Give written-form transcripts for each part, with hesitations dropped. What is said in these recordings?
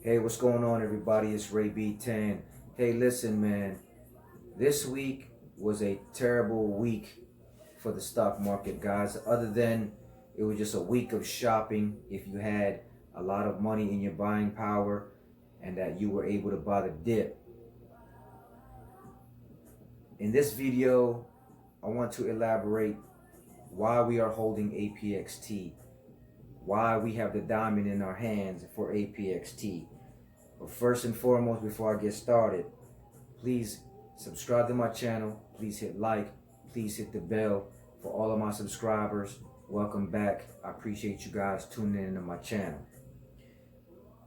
Hey, what's going on, everybody? It's Ray B10. Hey, listen, man. This week was a terrible week for the stock market, guys. Other than it was just a week of shopping, if you had a lot of money in your buying power and that you were able to buy the dip. In this video, I want to elaborate why we are holding APXT, why we have the diamond in our hands for APXT. But first and foremost, before I get started, please subscribe to my channel. Please hit like. Please hit the bell. For all of my subscribers, welcome back. I appreciate you guys tuning into my channel.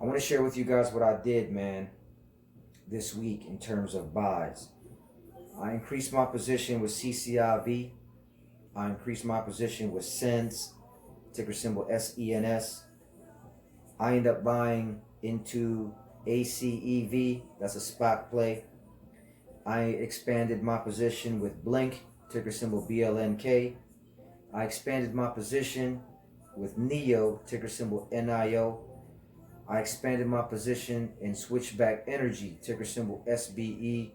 I want to share with you guys what I did, man, this week in terms of buys. I increased my position with CCIV. I increased my position with SENS, ticker symbol SENS. I end up buying into ACEV, that's a spot play. I expanded my position with Blink, ticker symbol BLNK. I expanded my position with NEO, ticker symbol NIO. I expanded my position in Switchback Energy, ticker symbol SBE.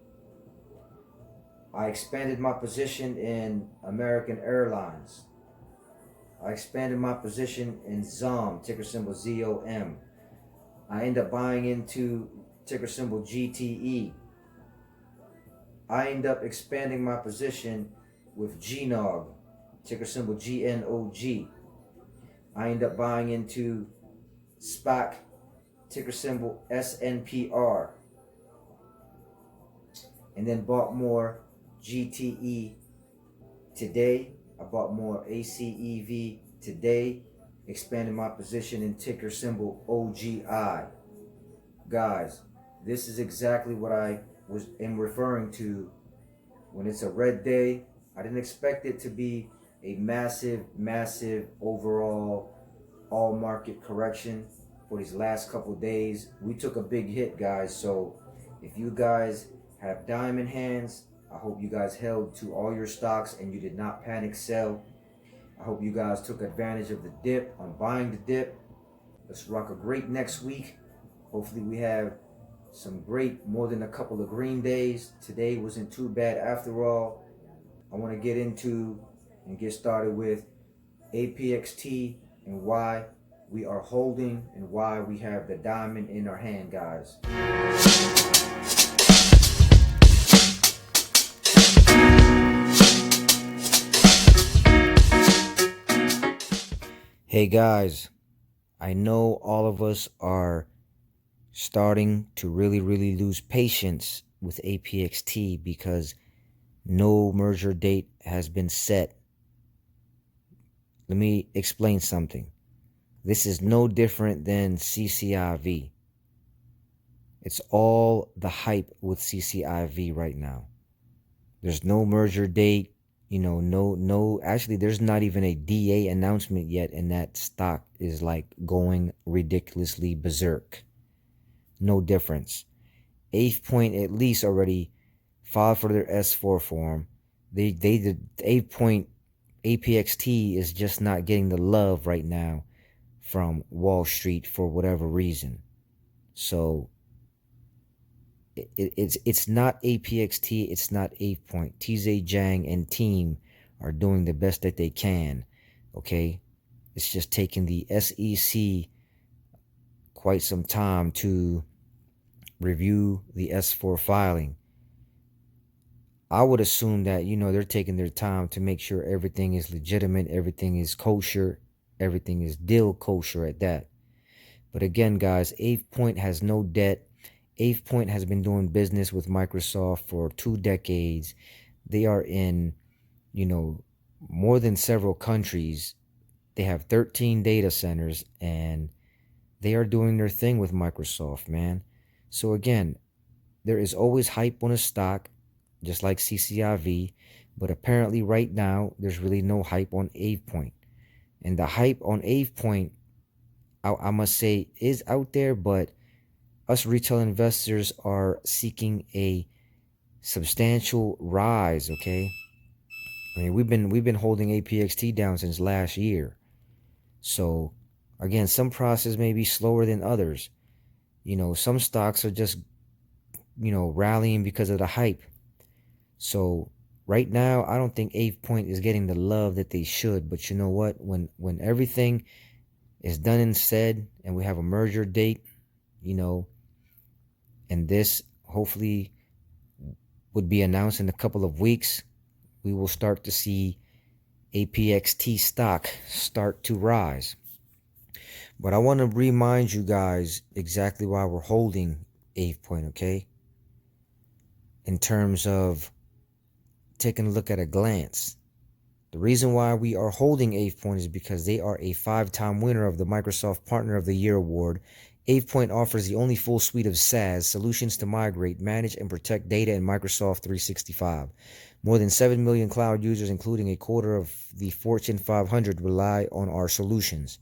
I expanded my position in American Airlines. I expanded my position in ZOM, ticker symbol ZOM. I end up buying into ticker symbol GTE. I end up expanding my position with GNOG, ticker symbol GNOG. I end up buying into SPAC, ticker symbol SNPR. And then bought more GTE today. I bought more ACEV today. Expanded my position in ticker symbol OGI. Guys, this is exactly what I am referring to when it's a red day. I didn't expect it to be a massive overall all market correction for these last couple days. We took a big hit, guys. So if you guys have diamond hands, I hope you guys held to all your stocks and you did not panic sell. I hope you guys took advantage of the dip on buying the dip. Let's rock a great next week. Hopefully we have some great, more than a couple of green days. Today wasn't too bad after all. I want to get into and get started with APXT and why we are holding and why we have the diamond in our hand, guys. Hey guys, I know all of us are starting to really lose patience with APXT because no merger date has been set. Let me explain something. This is no different than CCIV. It's all the hype with CCIV right now. There's no merger date, actually there's not even a DA announcement yet, and that stock is like going ridiculously berserk. No difference. AVEPOINT at least already filed for their S4 form. The AVEPOINT APXT is just not getting the love right now from Wall Street for whatever reason. So it's not APXT, it's not AVEPOINT. TZ Jang and team are doing the best that they can. Okay, it's just taking the SEC quite some time to review the S4 filing. I would assume that, they're taking their time to make sure everything is legitimate, everything is kosher, everything is dill kosher at that. But again, guys, AVEPOINT has no debt. AVEPOINT has been doing business with Microsoft for 2 decades. They are in, more than several countries. They have 13 data centers, and they are doing their thing with Microsoft, man. So again, there is always hype on a stock, just like CCIV, but apparently right now there's really no hype on AVEPOINT. And the hype on AVEPOINT, I must say, is out there, but us retail investors are seeking a substantial rise, okay? I mean, we've been holding APXT down since last year. So again, some process may be slower than others. some stocks are just, rallying because of the hype. So right now, I don't think AvePoint is getting the love that they should. But you know what? When everything is done and said, and we have a merger date, and this hopefully would be announced in a couple of weeks, we will start to see APXT stock start to rise. But I want to remind you guys exactly why we're holding AvePoint, okay? In terms of taking a look at a glance. The reason why we are holding AvePoint is because they are a 5-time winner of the Microsoft Partner of the Year award. AvePoint offers the only full suite of SaaS solutions to migrate, manage, and protect data in Microsoft 365. More than 7 million cloud users, including a quarter of the Fortune 500, rely on our solutions.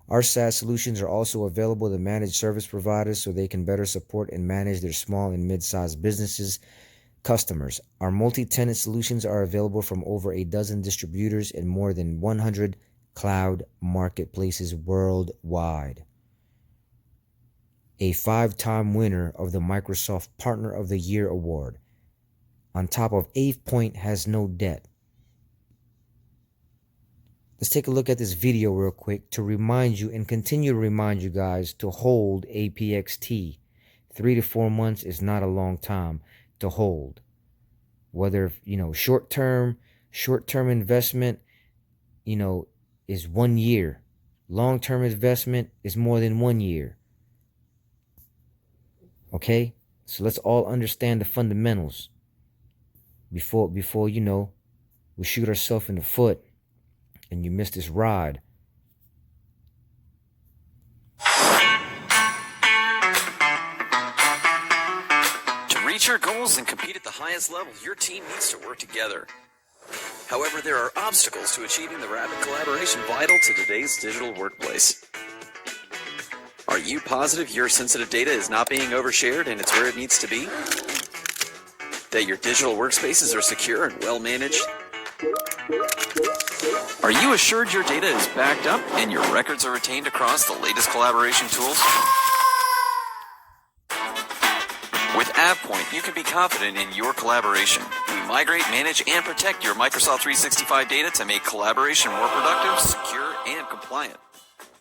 Our SaaS solutions are also available to managed service providers so they can better support and manage their small and mid-sized businesses customers. Our multi-tenant solutions are available from over a dozen distributors and more than 100 cloud marketplaces worldwide. A 5-time winner of the Microsoft Partner of the Year award. On top of AvePoint has no debt. Let's take a look at this video real quick to remind you and continue to remind you guys to hold APXT. 3 to 4 months is not a long time to hold. Whether, short-term investment, is 1 year. Long-term investment is more than 1 year. Okay? So let's all understand the fundamentals before we shoot ourselves in the foot and you miss this ride. To reach your goals and compete at the highest level, your team needs to work together. However, there are obstacles to achieving the rapid collaboration vital to today's digital workplace. Are you positive your sensitive data is not being overshared and it's where it needs to be? That your digital workspaces are secure and well managed? Are you assured your data is backed up and your records are retained across the latest collaboration tools? With AVEPOINT, you can be confident in your collaboration. We migrate, manage, and protect your Microsoft 365 data to make collaboration more productive, secure, and compliant.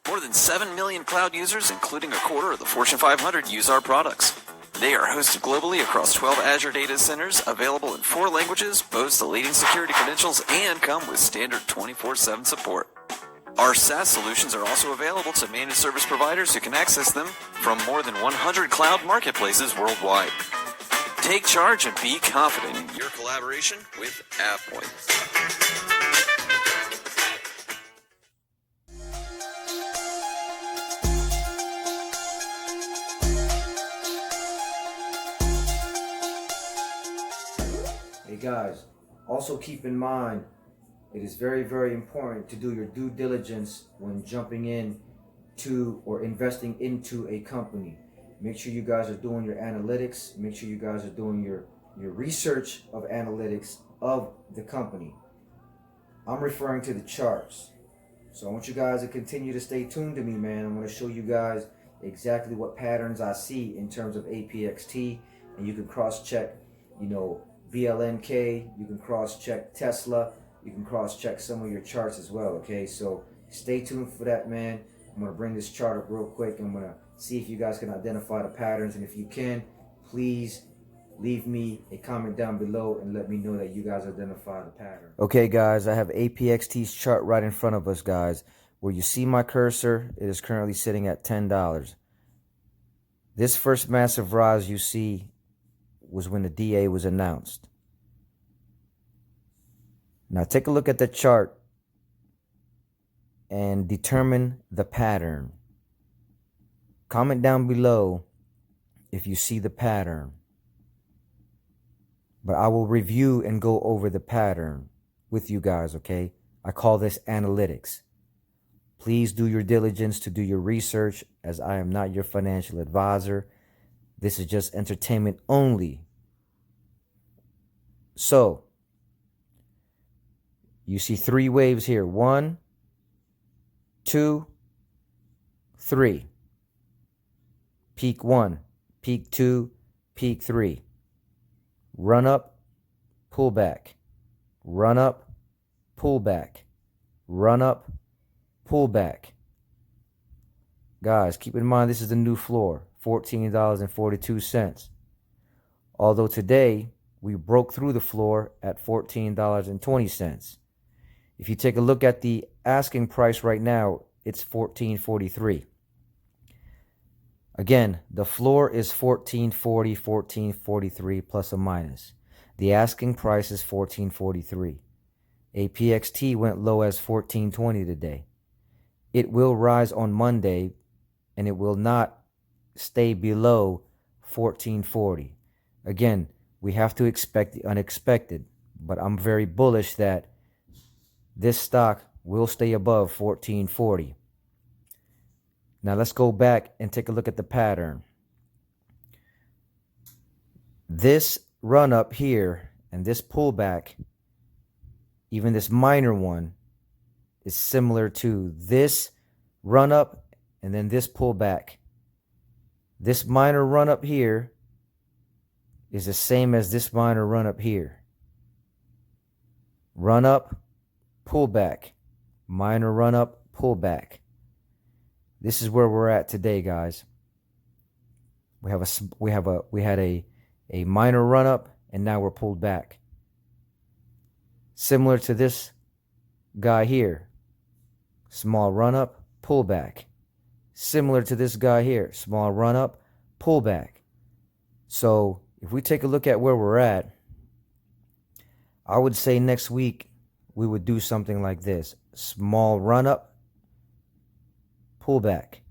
More than 7 million cloud users, including a quarter of the Fortune 500, use our products. They are hosted globally across 12 Azure data centers, available in 4 languages, boast the leading security credentials, and come with standard 24/7 support. Our SaaS solutions are also available to managed service providers who can access them from more than 100 cloud marketplaces worldwide. Take charge and be confident in your collaboration with AVEPOINT. Hey guys, also keep in mind, it is very, very important to do your due diligence when jumping in to or investing into a company. Make sure you guys are doing your analytics. Make sure you guys are doing your research of analytics of the company. I'm referring to the charts. So I want you guys to continue to stay tuned to me, man. I'm going to show you guys exactly what patterns I see in terms of APXT, and you can cross-check, BLNK, you can cross-check Tesla, you can cross-check some of your charts as well, okay? So stay tuned for that, man. I'm going to bring this chart up real quick. I'm going to see if you guys can identify the patterns, and if you can, please leave me a comment down below and let me know that you guys identify the pattern. Okay, guys, I have APXT's chart right in front of us, guys. Where you see my cursor, it is currently sitting at $10. This first massive rise you see was when the DA was announced. Now take a look at the chart and determine the pattern. Comment down below if you see the pattern. But I will review and go over the pattern with you guys, okay? I call this analytics. Please do your diligence to do your research, as I am not your financial advisor. This is just entertainment only. So, you see 3 waves here. 1, 2, 3. peak 1, peak 2, peak 3. Run up, pull back. Run up, pull back. Run up, pull back. Guys, keep in mind this is the new floor, $14.42. Although today we broke through the floor at $14.20. If you take a look at the asking price right now, it's $14.43. Again, the floor is $14.40, $14.43 plus or minus. The asking price is $14.43. APXT went low as $14.20 today. It will rise on Monday, and it will not stay below $14.40. Again, we have to expect the unexpected, but I'm very bullish that this stock will stay above $14.40. Now let's go back and take a look at the pattern. This run up here and this pullback, even this minor one, is similar to this run up and then this pullback. This minor run up here is the same as this minor run up here. Run up, pullback, minor run up, pullback. This is where we're at today, guys. We had a minor run up, and now we're pulled back. Similar to this guy here, small run up, pull back. Similar to this guy here, small run up, pull back. So if we take a look at where we're at, I would say next week we would do something like this: small run up, pull back.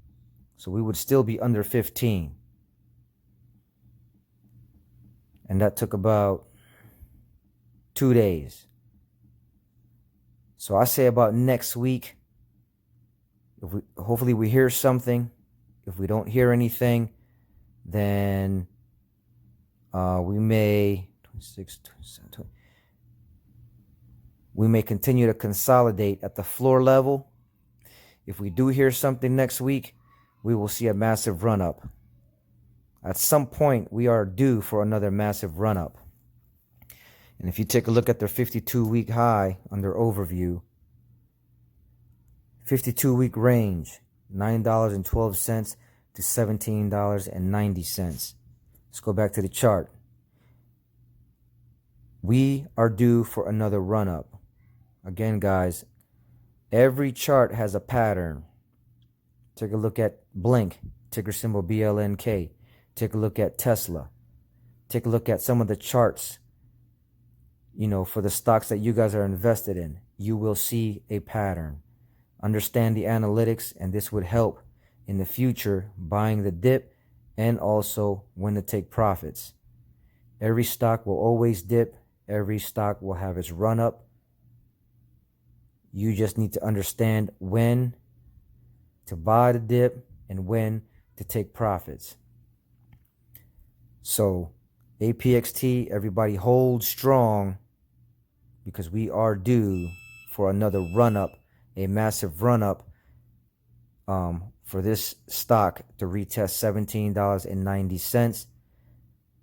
So we would still be under 15. And that took about 2 days. So I say about next week, hopefully we hear something. If we don't hear anything, then we may 26, 27, 20, we may continue to consolidate at the floor level. If we do hear something next week, we will see a massive run up. At some point, we are due for another massive run up. And if you take a look at their 52-week high under overview, 52-week range, $9.12 to $17.90. Let's go back to the chart. We are due for another run up. Again, guys, every chart has a pattern. Take a look at Blink, ticker symbol BLNK. Take a look at Tesla. Take a look at some of the charts, for the stocks that you guys are invested in. You will see a pattern. Understand the analytics, and this would help in the future buying the dip and also when to take profits. Every stock will always dip. Every stock will have its run up. You just need to understand when to buy the dip and when to take profits. So APXT, everybody hold strong, because we are due for another run up, a massive run up, for this stock to retest $17.90.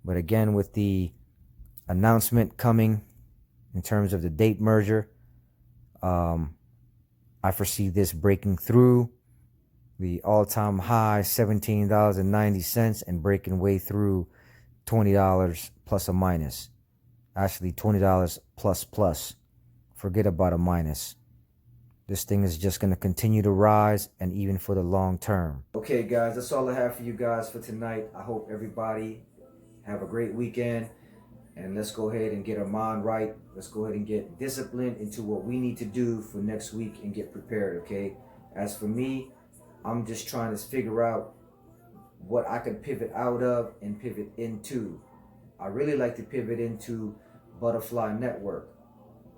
But again, with the announcement coming in terms of the date merger, I foresee this breaking through the all-time high $17.90 and breaking way through $20 plus or minus. Actually, $20 plus. Forget about a minus. This thing is just going to continue to rise, and even for the long term. Okay, guys, that's all I have for you guys for tonight. I hope everybody have a great weekend, and let's go ahead and get our mind right. Let's go ahead and get disciplined into what we need to do for next week and get prepared, okay? As for me, I'm just trying to figure out what I can pivot out of and pivot into. I really like to pivot into Butterfly Network,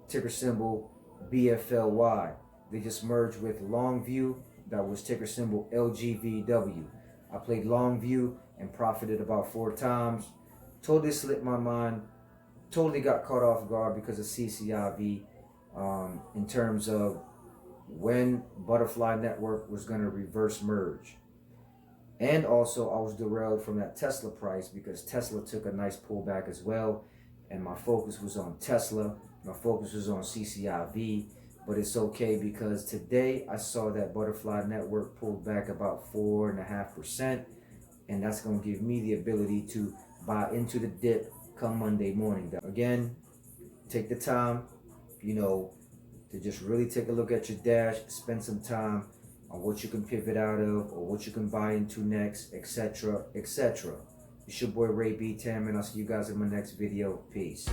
ticker symbol BFLY. They just merged with Longview, that was ticker symbol LGVW. I played Longview and profited about 4 times. Totally slipped my mind. Totally got caught off guard because of CCIV, in terms of when Butterfly Network was going to reverse merge. And also I was derailed from that Tesla price because Tesla took a nice pullback as well. And my focus was on Tesla. My focus was on CCIV. But it's okay because today I saw that Butterfly Network pulled back about 4.5%. And that's going to give me the ability to buy into the dip come Monday morning. Again, take the time, to just really take a look at your dash, spend some time on what you can pivot out of or what you can buy into next, etc., etc. It's your boy Ray B. Tam, and I'll see you guys in my next video. Peace.